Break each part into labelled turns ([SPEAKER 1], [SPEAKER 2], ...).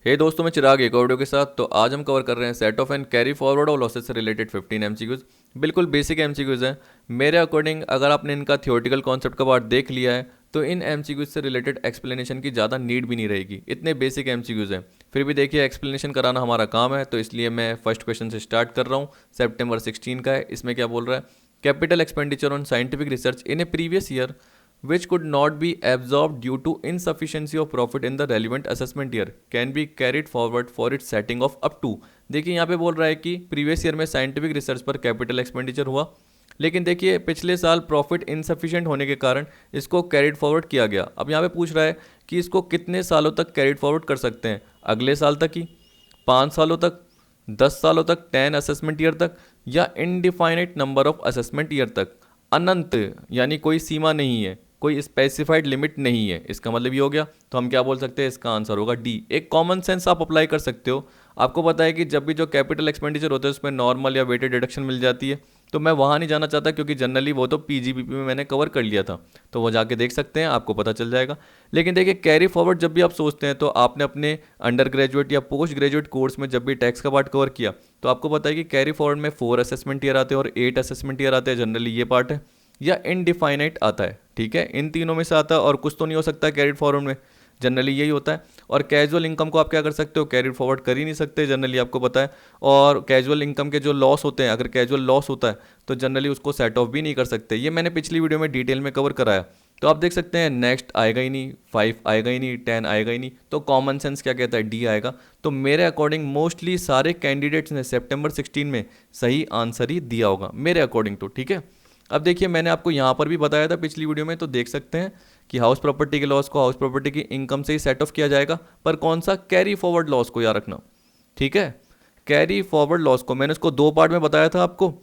[SPEAKER 1] हे दोस्तों, मैं चिराग एक और वीडियो के साथ। तो आज हम कवर कर रहे हैं set of and carry forward और लॉसेस से रिलेटेड 15 एमसीक्यूज। बिल्कुल बेसिक एमसीक्यूज हैं। मेरे अकॉर्डिंग अगर आपने इनका थियोरेटिकल कॉन्सेप्ट का पार्ट देख लिया है तो इन एमसीक्यूज से रिलेटेड एक्सप्लेनेशन की ज़्यादा नीड भी नहीं रहेगी, इतने बेसिक एमसीक्यूज हैं। फिर भी देखिए, एक्सप्लेनेशन कराना हमारा काम है, तो इसलिए मैं फर्स्ट क्वेश्चन से स्टार्ट कर रहा हूँ। सेप्टेम्बर 16 का है। इसमें क्या बोल रहा है? Capital expenditure on scientific research in A previous year which could not be absorbed due to insufficiency of profit in the relevant assessment year can be carried forward for its setting of up to। देखिए यहाँ पे बोल रहा है कि previous year में scientific research पर capital expenditure हुआ, लेकिन देखिए पिछले साल प्रॉफिट इनसफिशिएंट होने के कारण इसको कैरिड फॉरवर्ड किया गया। अब यहाँ पे पूछ रहा है कि इसको कितने सालों तक कैरिड फॉरवर्ड कर सकते हैं? अगले साल तक ही, 5 सालों तक, 10 सालों तक, 10 असेसमेंट ईयर तक, या इनडिफाइनेट नंबर ऑफ असेसमेंट ईयर तक। अनंत, यानी कोई सीमा नहीं है, कोई स्पेसिफाइड लिमिट नहीं है। इसका मतलब ये हो गया। तो हम क्या बोल सकते हैं? इसका आंसर होगा डी। एक कॉमन सेंस आप अप्लाई कर सकते हो। आपको पता है कि जब भी जो कैपिटल एक्सपेंडिचर होता है उसमें नॉर्मल या वेटेड डिडक्शन मिल जाती है, तो मैं वहाँ नहीं जाना चाहता क्योंकि जनरली वो तो पीजीबीपी में मैंने कवर कर लिया था, तो वो जाके देख सकते हैं, आपको पता चल जाएगा। लेकिन देखिए, कैरी फॉरवर्ड जब भी आप सोचते हैं तो आपने अपने अंडर ग्रेजुएट या पोस्ट ग्रेजुएट कोर्स में जब भी टैक्स का पार्ट कवर किया तो आपको पता है कि कैरी फॉरवर्ड में 4 असेसमेंट ईयर आते हैं और 8 असेसमेंट ईयर आते हैं। जनरली ये पार्ट है, या इनडिफाइनाइट आता है। ठीक है, इन तीनों में से आता है और कुछ तो नहीं हो सकता कैरिड फॉरवर्ड में। जनरली यही होता है। और कैजुअल इनकम को आप क्या कर सकते हो? कैरिड फॉरवर्ड कर ही नहीं सकते, जनरली आपको पता है। और कैजुअल इनकम के जो लॉस होते हैं, अगर कैजुअल लॉस होता है तो जनरली उसको सेट ऑफ भी नहीं कर सकते। ये मैंने पिछली वीडियो में डिटेल में कवर कराया, तो आप देख सकते हैं। नेक्स्ट आएगा ही नहीं, 5 आएगा ही नहीं, 10 आएगा ही नहीं, तो कॉमन सेंस क्या कहता है? डी आएगा। तो मेरे अकॉर्डिंग मोस्टली सारे कैंडिडेट्स ने सितंबर 16 में सही आंसर ही दिया होगा मेरे अकॉर्डिंग तो। ठीक है, अब देखिए, मैंने आपको यहाँ पर भी बताया था पिछली वीडियो में, तो देख सकते हैं कि हाउस प्रॉपर्टी के लॉस को हाउस प्रॉपर्टी की इनकम से ही सेट ऑफ किया जाएगा। पर कौन सा? कैरी फॉरवर्ड लॉस को याद रखना। ठीक है, कैरी फॉरवर्ड लॉस को मैंने उसको 2 पार्ट में बताया था आपको।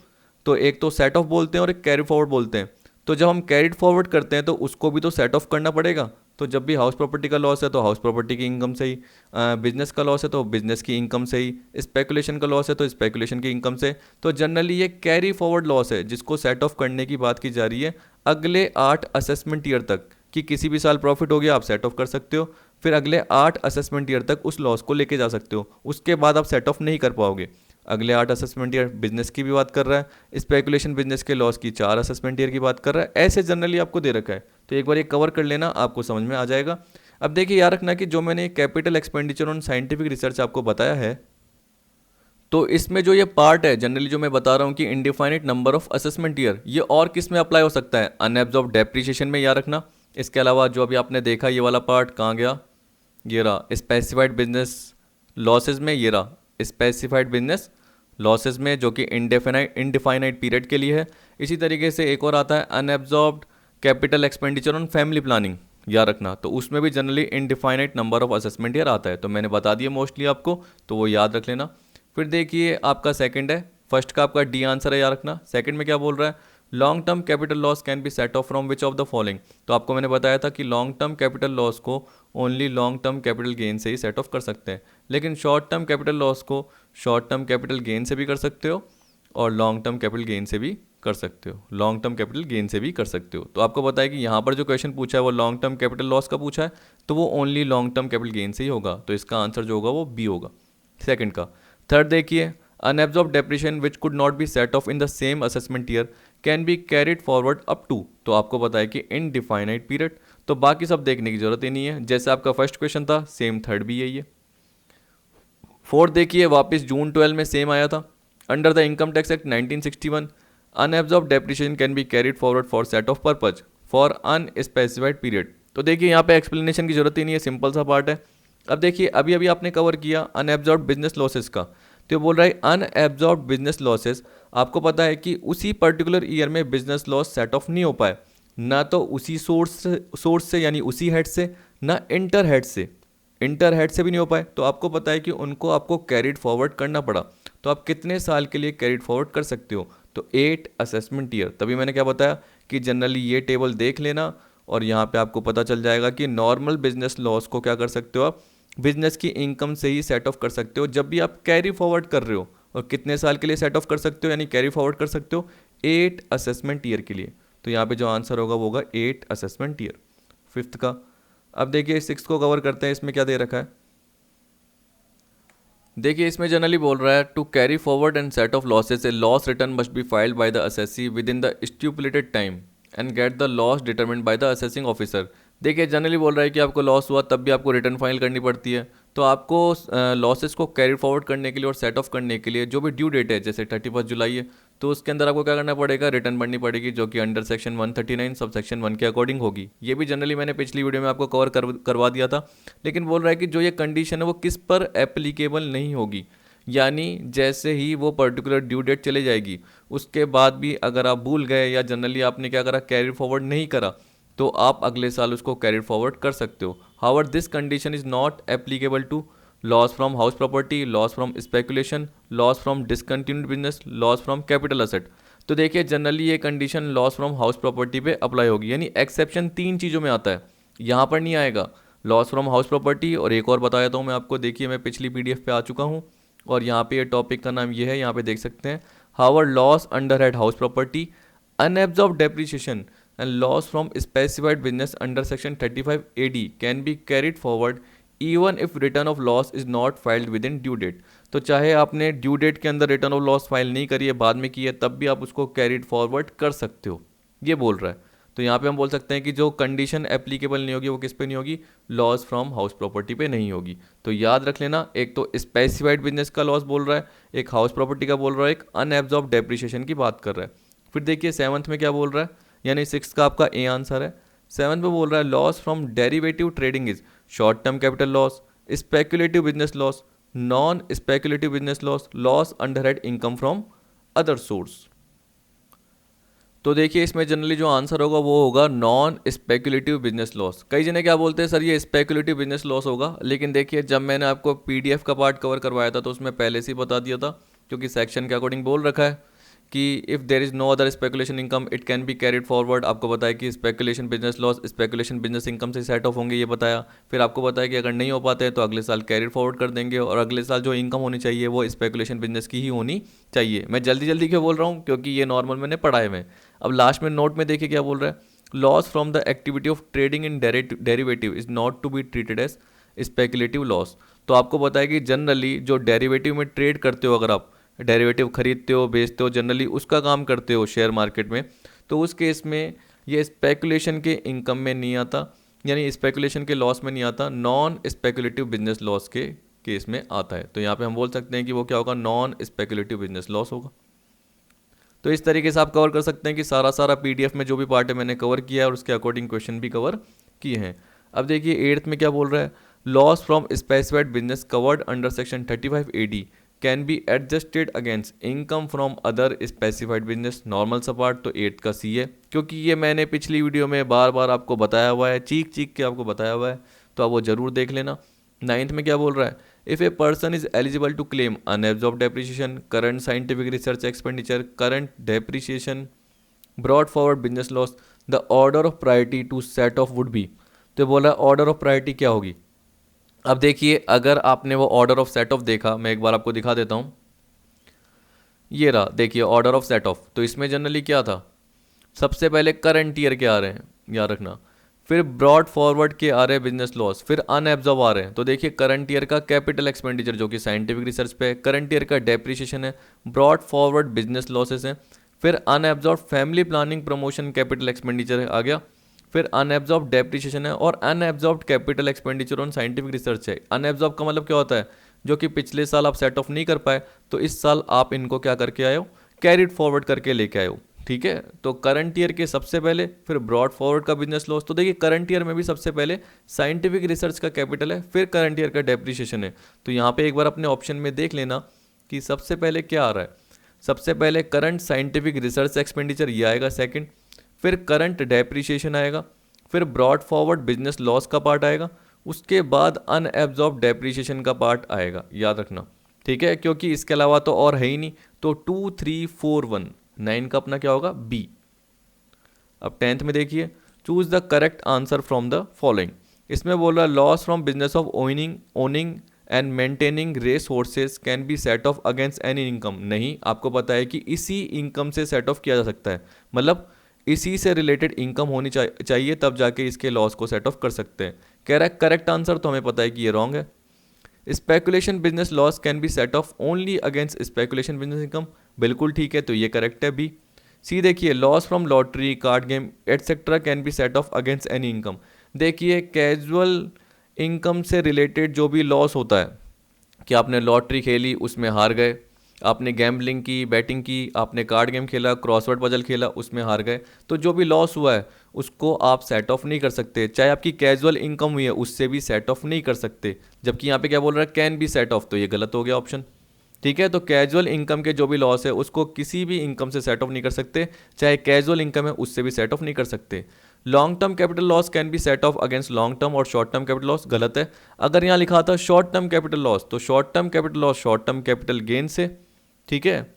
[SPEAKER 1] तो एक तो सेट ऑफ बोलते हैं और एक कैरी फॉरवर्ड बोलते हैं। तो जब हम कैरिड फॉरवर्ड करते हैं तो उसको भी तो सेट ऑफ करना पड़ेगा। तो जब भी हाउस प्रॉपर्टी का लॉस है तो हाउस प्रॉपर्टी की इनकम से ही, बिजनेस का लॉस है तो बिजनेस की इनकम से ही, स्पेकुलेशन का लॉस है तो स्पेकुलेशन की इनकम से। तो जनरली ये कैरी फॉरवर्ड लॉस है जिसको सेट ऑफ करने की बात की जा रही है अगले 8 असेसमेंट ईयर तक। कि किसी भी साल प्रॉफिट हो गया आप सेट ऑफ कर सकते हो, फिर अगले 8 असेसमेंट ईयर तक उस लॉस को लेके जा सकते हो, उसके बाद आप सेट ऑफ नहीं कर पाओगे। अगले 8 असेसमेंट ईयर बिजनेस की भी बात कर रहा है, स्पेकुलेशन बिजनेस के लॉस की 4 असेसमेंट ईयर की बात कर रहा है। ऐसे जनरली आपको दे रखा है, तो एक बार ये कवर कर लेना, आपको समझ में आ जाएगा। अब देखिए, याद रखना कि जो मैंने capital expenditure on scientific research आपको बताया है, तो इसमें जो ये पार्ट है जनरली जो मैं बता रहा हूँ कि इनडिफाइनेट नंबर ऑफ असेसमेंट ईयर, ये और किस में अप्लाई हो सकता है? अनएब्जॉर्ब डेप्रिसिएशन में, याद रखना। इसके अलावा जो अभी आपने देखा ये वाला पार्ट कहाँ गया? ये रहा स्पेसिफाइड बिजनेस लॉसेज में, ये रहा स्पेसिफाइड बिजनेस लॉसेज में, जो कि इनडिफाइनाइट पीरियड के लिए है। इसी तरीके से एक और आता है unabsorbed capital expenditure on family planning, याद रखना। तो उसमें भी generally indefinite number of assessment year आता है। तो मैंने बता दिया मोस्टली आपको, तो वो याद रख लेना। फिर देखिए, आपका सेकंड है, फर्स्ट का आपका डी आंसर है, याद रखना। सेकंड में क्या बोल रहा है? Long term capital loss can be set of from which of the following. तो आपको मैंने बताया था कि लॉन्ग टर्म कैपिटल लॉस को only long term capital gain से ही सेट ऑफ कर सकते हैं, लेकिन शॉर्ट टर्म कैपिटल लॉस को शॉर्ट टर्म कैपिटल गेन से भी कर सकते हो और लॉन्ग टर्म कैपिटल गेन से भी कर सकते हो, लॉन्ग टर्म कैपिटल गेन से भी कर सकते हो। तो आपको पता है कि यहाँ पर जो क्वेश्चन पूछा है वो लॉन्ग टर्म कैपिटल लॉस का पूछा है, तो वो only long term capital gain से ही होगा। तो इसका आंसर जो होगा वो बी होगा, सेकंड का। थर्ड देखिए, unabsorb depreciation which could not be set off in the same assessment year can be carried forward up to. तो आपको पता है कि इनडिफाइनाइट पीरियड। तो बाकी सब देखने की जरूरत ही नहीं है, जैसे आपका फर्स्ट क्वेश्चन था सेम थर्ड भी यही है। फोर्थ देखिए, वापस जून 12 में सेम आया था। Under the income tax act 1961 unabsorbed depreciation can be carried forward for set of purpose for unspecified period. तो देखिए, यहाँ पे एक्सप्लेनेशन की जरूरत ही नहीं है, सिंपल सा पार्ट है। अब देखिए, अभी अभी आपने कवर किया अनएब्जॉर्ब बिजनेस लॉसेस का, तो बोल रहा है अनएब्जॉर्ब बिजनेस लॉसेस। आपको पता है कि उसी पर्टिकुलर ईयर में बिजनेस लॉस सेट ऑफ नहीं हो पाए, ना तो उसी सोर्स से यानी उसी हेड से, ना इंटर हेड से, इंटर हेड से भी नहीं हो पाए। तो आपको पता है कि उनको आपको कैरिड फॉरवर्ड करना पड़ा। तो आप कितने साल के लिए कैरिड फॉरवर्ड कर सकते हो? तो 8 असेसमेंट ईयर। तभी मैंने क्या बताया कि जनरली ये टेबल देख लेना और यहाँ पे आपको पता चल जाएगा कि नॉर्मल बिजनेस लॉस को क्या कर सकते हो आप? बिजनेस की इनकम से ही सेट ऑफ कर सकते हो जब भी आप कैरी फॉरवर्ड कर रहे हो। और कितने साल के लिए सेट ऑफ कर सकते हो यानी कैरी फॉरवर्ड कर सकते हो? 8 असेसमेंट ईयर के लिए। तो यहाँ पे जो आंसर होगा वो होगा 8 असेसमेंट ईयर, फिफ्थ का। अब देखिए, सिक्स को कवर करते हैं, इसमें क्या दे रखा है? देखिए इसमें जनरली बोल रहा है to carry forward and set off losses a loss return must be filed by the assessee within the stipulated time and get the loss determined by the assessing officer. देखिए generally बोल रहा है कि आपको loss हुआ तब भी आपको रिटर्न फाइल करनी पड़ती है। तो आपको लॉसेस को कैरी फॉरवर्ड करने के लिए और सेट ऑफ करने के लिए जो भी ड्यू डेट है जैसे 31 जुलाई है तो उसके अंदर आपको क्या करना पड़ेगा, रिटर्न भरनी पड़ेगी, जो कि अंडर सेक्शन 139 सब सेक्शन 1 के अकॉर्डिंग होगी। ये भी जनरली मैंने पिछली वीडियो में आपको करवा दिया था। लेकिन बोल रहा है कि जो ये कंडीशन है वो किस पर एप्लीकेबल नहीं होगी, यानी जैसे ही वो पर्टिकुलर ड्यू डेट चली जाएगी उसके बाद भी अगर आप भूल गए या जनरली आपने क्या करा, कैरी फॉरवर्ड नहीं करा, तो आप अगले साल उसको कैरी फॉरवर्ड कर सकते हो। However this condition is not applicable to loss from house property, loss from speculation, loss from discontinued business, loss from capital asset. तो देखिए जनरली ये condition loss from house property पे अप्लाई होगी, यानी exception 3 चीज़ों में आता है, यहाँ पर नहीं आएगा। लॉस फ्रॉम हाउस प्रॉपर्टी, और एक और बता देता हूँ मैं आपको, देखिए मैं पिछली पीडीएफ पे आ चुका हूँ और यहाँ पे ये टॉपिक का नाम ये है, यहाँ पे देख सकते हैं। However loss under head house property, unabsorbed depreciation and loss from specified business under section 35 AD can be carried forward even if return of loss is not filed within due date. तो चाहे आपने due date के अंदर return of loss file नहीं करी है, बाद में की है, तब भी आप उसको कैरिड फॉरवर्ड कर सकते हो, ये बोल रहा है। तो यहाँ पे हम बोल सकते हैं कि जो कंडीशन एप्लीकेबल नहीं होगी वो किस पे नहीं होगी, लॉस फ्रॉम हाउस प्रॉपर्टी पे नहीं होगी। तो याद रख लेना, एक तो स्पेसिफाइड बिजनेस का लॉस बोल रहा है, एक हाउस प्रॉपर्टी का बोल रहा है, एक अनएब्जॉर्ब डेप्रिसिएशन की बात कर रहा है। फिर देखिए 7th में क्या बोल रहा है, यानी 6 का आपका ए आंसर है। 7th में बोल रहा है loss from derivative trading is short term capital loss, speculative business loss, non speculative business loss, loss under head income from other source. तो देखिए इसमें जनरली जो आंसर होगा वो होगा नॉन स्पेकुलेटिव बिजनेस लॉस। कई जने क्या बोलते हैं सर ये स्पेकुलेटिव बिजनेस लॉस होगा, लेकिन देखिए जब मैंने आपको पीडीएफ का पार्ट कवर करवाया था तो उसमें पहले से ही बता दिया था, क्योंकि सेक्शन के अकॉर्डिंग बोल रखा है कि if there is no other speculation income it can be carried forward. आपको बताया कि speculation business loss speculation business income से सेट ऑफ होंगे, ये बताया। फिर आपको बताया कि अगर नहीं हो पाते हैं तो अगले साल कैरिड फॉरवर्ड कर देंगे, और अगले साल जो इनकम होनी चाहिए वो स्पेकुलेशन बिजनेस की ही होनी चाहिए। मैं जल्दी जल्दी क्यों बोल रहा हूँ, क्योंकि ये नॉर्मल मैंने पढ़ा है मैं। अब लास्ट में नोट में देखिए क्या बोल रहा है, loss from the activity of trading in derivative is not to be treated as speculative loss. तो आपको बताया कि जनरली जो डेरिवेटिव में ट्रेड करते हो, अगर आप डेरिवेटिव खरीदते हो बेचते हो, जनरली उसका काम करते हो शेयर मार्केट में, तो उस केस में ये स्पेकुलेशन के इनकम में नहीं आता, यानी स्पेकुलेशन के लॉस में नहीं आता, नॉन स्पेकुलेटिव बिजनेस लॉस के केस में आता है। तो यहाँ पे हम बोल सकते हैं कि वो क्या होगा, नॉन स्पेकुलेटिव बिजनेस लॉस होगा। तो इस तरीके से आप कवर कर सकते हैं कि सारा पीडीएफ में जो भी पार्ट है मैंने कवर किया है और उसके अकॉर्डिंग क्वेश्चन भी कवर किए हैं। अब देखिए 8th में क्या बोल रहा है, loss from specified business covered under section 35 AD can be adjusted against income from other specified business, normal सा पार्ट तो 8th का सी है, क्योंकि ये मैंने पिछली वीडियो में बार बार आपको बताया हुआ है, चीख चीख के आपको बताया हुआ है, तो आप वो जरूर देख लेना। 9th में क्या बोल रहा है, if a person is eligible to claim unabsorb depreciation, current scientific research expenditure, current depreciation, brought forward business loss, the order of priority to set off would be. तो बोला ऑर्डर ऑफ प्रायोरिटी क्या होगी। अब देखिए अगर आपने वो order of set of देखा, मैं एक बार आपको दिखा देता हूँ, ये रहा देखिए ऑर्डर ऑफ सेट ऑफ। तो इसमें जनरली क्या था, सबसे पहले करंट ईयर के आ रहे हैं, याद रखना, फिर ब्रॉड फॉरवर्ड के आ रहे हैं बिजनेस लॉस, फिर अनएब्जॉर्ब आ रहे हैं। तो देखिए करंट ईयर का कैपिटल एक्सपेंडिचर जो कि साइंटिफिक रिसर्च पे है, करंट ईयर का डेप्रिसिएशन है, ब्रॉड फॉरवर्ड बिजनेस लॉसेस हैं, फिर unabsorbed family planning promotion capital expenditure है आ गया, फिर अनएब्जॉर्ब डेप्रिसिएशन है, और unabsorbed capital expenditure on scientific research है। अनएब्जॉर्ब का मतलब क्या होता है, जो कि पिछले साल आप सेट ऑफ नहीं कर पाए तो इस साल आप इनको क्या करके आए हो, कैरिड फॉरवर्ड करके लेके आए हो। ठीक है, तो करंट ईयर के सबसे पहले, फिर ब्रॉड फॉरवर्ड का बिजनेस लॉस। तो देखिए करंट ईयर में भी सबसे पहले साइंटिफिक रिसर्च का कैपिटल है, फिर करंट ईयर का डेप्रिसिएशन है। तो यहाँ पे एक बार अपने ऑप्शन में देख लेना कि सबसे पहले क्या आ रहा है, सबसे पहले करंट साइंटिफिक रिसर्च एक्सपेंडिचर ये आएगा सेकंड, फिर करंट डेप्रिसिएशन आएगा, फिर ब्रॉड फॉरवर्ड बिजनेस लॉस का पार्ट आएगा, उसके बाद अनएब्जॉर्ब डेप्रिसिएशन का पार्ट आएगा, याद रखना। ठीक है, क्योंकि इसके अलावा तो और है ही नहीं। तो 2 3 4 1 9 का अपना क्या होगा, बी। अब 10th में देखिए, choose the correct answer from the following. इसमें बोल रहा है loss from business of owning and maintaining race horses can be set off against any income. नहीं, आपको पता है कि इसी इनकम से सेट ऑफ किया जा सकता है, मतलब इसी से रिलेटेड इनकम होनी चाहिए, तब जाके इसके लॉस को सेट ऑफ कर सकते हैं। कह रहा है करेक्ट आंसर, तो हमें पता है कि ये रॉन्ग है। Speculation business loss can be set of only against speculation business income, बिल्कुल ठीक है, तो ये करेक्ट है बी। सी देखिए, loss from lottery, card game etcetera can be set off against any income. देखिए, कैजुअल इनकम से रिलेटेड जो भी लॉस होता है कि आपने लॉटरी खेली उसमें हार गए, आपने गैम्बलिंग की, बैटिंग की, आपने कार्ड गेम खेला, क्रॉसवर्ड पजल खेला उसमें हार गए, तो जो भी लॉस हुआ है उसको आप सेट ऑफ नहीं कर सकते, चाहे आपकी कैजुअल इनकम हुई है उससे भी सेट ऑफ नहीं कर सकते। जबकि यहाँ पे क्या बोल रहा है, कैन बी सेट ऑफ, तो ये गलत हो गया ऑप्शन। ठीक है, तो कैजुअल इनकम के जो भी लॉस है उसको किसी भी इनकम से सेट ऑफ नहीं कर सकते, चाहे कैजुअल इनकम है उससे भी सेट ऑफ नहीं कर सकते। Long term capital loss can be set off against long term और शॉर्ट टर्म कैपिटल लॉस, गलत है। अगर यहाँ लिखा था शॉर्ट टर्म कैपिटल लॉस, तो short term capital loss short term capital gain से, ठीक है।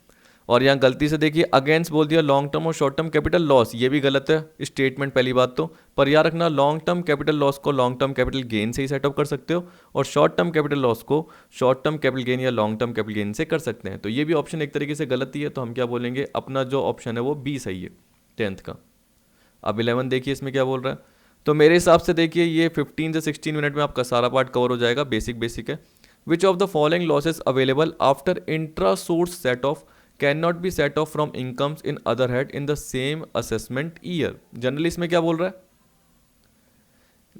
[SPEAKER 1] और यहाँ गलती से देखिए अगेंस्ट बोल दिया लॉन्ग टर्म और शॉर्ट टर्म कैपिटल लॉस, ये भी गलत है स्टेटमेंट पहली बात तो। पर याद रखना, लॉन्ग टर्म कैपिटल लॉस को लॉन्ग टर्म कैपिटल गेन से ही सेटअप कर सकते हो, और शॉर्ट टर्म कैपिटल लॉस को शॉर्ट टर्म कैपिटल गेन या लॉन्ग टर्म कैपिटल गेन से कर सकते हैं। तो ये भी ऑप्शन एक तरीके से गलत ही है, तो हम क्या बोलेंगे, अपना जो ऑप्शन है वो बी सही है 10th का। अब 11 देखिए इसमें क्या बोल रहा है, तो मेरे हिसाब से देखिए ये 15 से 16 मिनट में आपका सारा पार्ट कवर हो जाएगा, बेसिक है। Which of the following losses available after intra source set of can not be set of from incomes in other head in the same assessment year. Generally इसमें क्या बोल रहा है,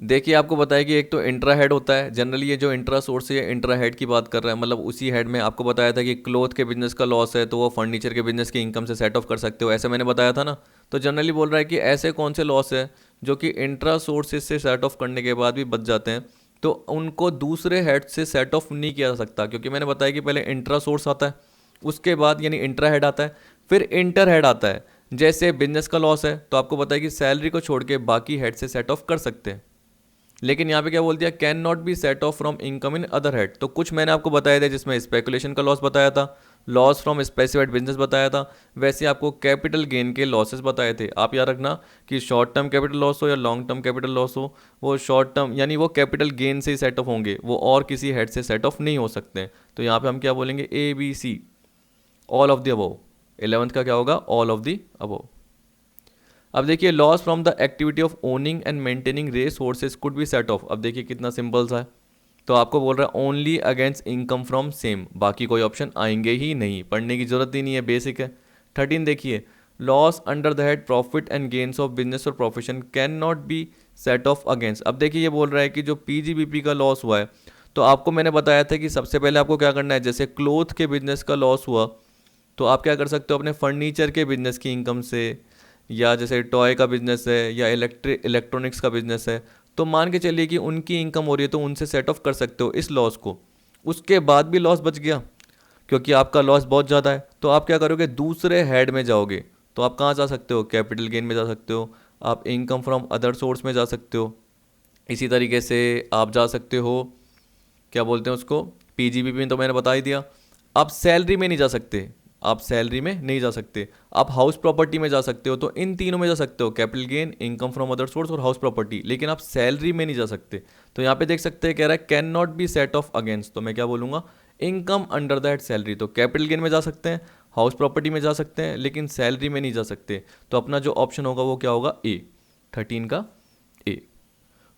[SPEAKER 1] देखिए आपको बताया कि एक तो इंट्रा हेड होता है, जनरली ये जो इंट्रा सोर्स है इंट्रा हेड की बात कर रहा है, मतलब उसी हेड में आपको बताया था कि क्लोथ के बिजनेस का लॉस है तो वो फर्नीचर के बिजनेस की इनकम से सेट ऑफ कर सकते हो, ऐसे मैंने बताया था ना। तो जनरली बोल रहा है कि ऐसे कौन से लॉस है जो कि इंट्रा सोर्सेज से सेट ऑफ करने के बाद भी बच जाते हैं, तो उनको दूसरे हेड से सेट ऑफ नहीं किया जा सकता, क्योंकि मैंने बताया कि पहले इंट्रा सोर्स आता है, उसके बाद यानी इंट्रा हेड आता है, फिर इंटर हेड आता है। जैसे बिजनेस का लॉस है तो आपको पता है कि सैलरी को छोड़ के बाकी हेड से सेट ऑफ कर सकते हैं, लेकिन यहाँ पे क्या बोल दिया, can not be set of from income in other head. तो कुछ मैंने आपको बताया था जिसमें स्पेकुलेशन का लॉस बताया था, लॉस फ्रॉम स्पेसिफाइड बिजनेस बताया था, वैसे आपको कैपिटल गेन के लॉसेस बताए थे। आप याद रखना कि शॉर्ट टर्म कैपिटल लॉस हो या लॉन्ग टर्म कैपिटल लॉस हो, वो शॉर्ट टर्म यानी वो कैपिटल गेन से ही सेट ऑफ होंगे, वो और किसी हेड से सेट ऑफ नहीं हो सकते। तो यहाँ पे हम क्या बोलेंगे, A B C, all of the above. 11th का क्या होगा, ऑल ऑफ द अबव। अब देखिए, loss from the activity of owning and maintaining race horses could be set off. अब देखिए कितना सिंपल सा है, तो आपको बोल रहा है only against income from same, बाकी कोई ऑप्शन आएंगे ही नहीं, पढ़ने की जरूरत ही नहीं है, बेसिक है। 13 देखिए, loss under the head profit and gains of business और profession can not be set off against. अब देखिए ये बोल रहा है कि जो पीजीबीपी का लॉस हुआ है, तो आपको मैंने बताया था कि सबसे पहले आपको क्या करना है, जैसे क्लोथ के बिजनेस का लॉस हुआ तो आप क्या कर सकते हो, अपने फर्नीचर के बिजनेस की इनकम से, या जैसे टॉय का बिजनेस है या इलेक्ट्रॉनिक्स का बिजनेस है, तो मान के चलिए कि उनकी इनकम हो रही है तो उनसे सेट ऑफ कर सकते हो इस लॉस को। उसके बाद भी लॉस बच गया क्योंकि आपका लॉस बहुत ज़्यादा है, तो आप क्या करोगे, दूसरे हेड में जाओगे। तो आप कहाँ जा सकते हो, कैपिटल गेन में जा सकते हो, आप इनकम फ्रॉम अदर सोर्स में जा सकते हो, इसी तरीके से आप जा सकते हो, क्या बोलते हैं उसको, पीजीबीपी में तो मैंने बता ही दिया। आप सैलरी में नहीं जा सकते, आप सैलरी में नहीं जा सकते, आप हाउस प्रॉपर्टी में जा सकते हो, तो इन तीनों में जा सकते हो, capital gain, income from other source और हाउस प्रॉपर्टी, लेकिन आप सैलरी में नहीं जा सकते। तो यहाँ पे देख सकते हैं कह रहा है can not be set off against, तो मैं क्या बोलूँगा, इनकम अंडर दैट सैलरी। तो कैपिटल गेन में जा सकते हैं, हाउस प्रॉपर्टी में जा सकते हैं, लेकिन सैलरी में नहीं जा सकते। तो अपना जो ऑप्शन होगा वो क्या होगा, ए, 13 का ए।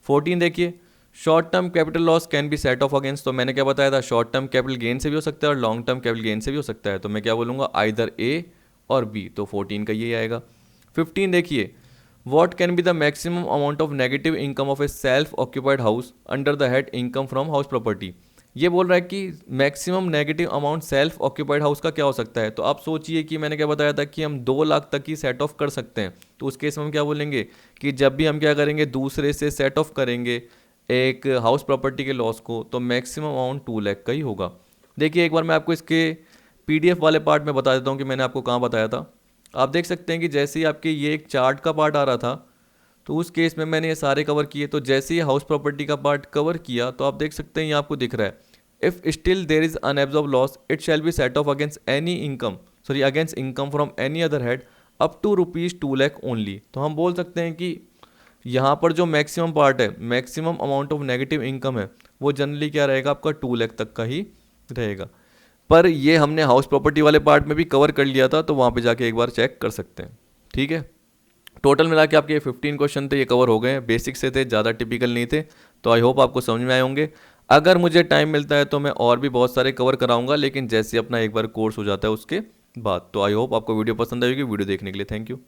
[SPEAKER 1] 14 देखिए, short term capital loss can be set off against, तो मैंने क्या बताया था, शॉर्ट टर्म कैपिटल गेन से भी हो सकता है और लॉन्ग टर्म कैपिटल गेन से भी हो सकता है। तो मैं क्या बोलूँगा, आइदर ए और बी, तो 14 का ये आएगा। 15 देखिए, what can be the maximum amount of negative income of A self occupied house under the head income from house property. ये बोल रहा है कि maximum negative amount self occupied house का क्या हो सकता है। तो आप सोचिए कि मैंने क्या बताया था कि हम 2 लाख तक ही सेट ऑफ कर सकते हैं, तो उस केस में हम क्या बोलेंगे कि जब भी हम क्या करेंगे, दूसरे से सेट ऑफ करेंगे एक हाउस प्रॉपर्टी के लॉस को, तो मैक्सिमम अमाउंट 2 लाख का ही होगा। देखिए एक बार मैं आपको इसके पीडीएफ वाले पार्ट में बता देता हूँ कि मैंने आपको कहाँ बताया था। आप देख सकते हैं कि जैसे ही आपके ये एक चार्ट का पार्ट आ रहा था, तो उस केस में मैंने ये सारे कवर किए, तो जैसे ही हाउस प्रॉपर्टी का पार्ट कवर किया तो आप देख सकते हैं ये आपको दिख रहा है, if still there is unabsorb loss it shall be set off against any income, sorry against income from any other head up to ₹2 lakh only. तो हम बोल सकते हैं कि यहाँ पर जो मैक्सिमम पार्ट है, maximum amount of negative income है, वो जनरली क्या रहेगा, आपका 2 लाख तक का ही रहेगा। पर ये हमने हाउस प्रॉपर्टी वाले पार्ट में भी कवर कर लिया था, तो वहाँ पे जाके एक बार चेक कर सकते हैं, ठीक है। टोटल मिला के आपके 15 क्वेश्चन थे, ये कवर हो गए हैं, बेसिक से थे, ज़्यादा टिपिकल नहीं थे, तो आई होप आपको समझ में आए होंगे। अगर मुझे टाइम मिलता है तो मैं और भी बहुत सारे कवर कराऊंगा, लेकिन जैसे अपना एक बार कोर्स हो जाता है उसके बाद। तो आई होप आपको वीडियो पसंद आएगी। वीडियो देखने के लिए थैंक यू।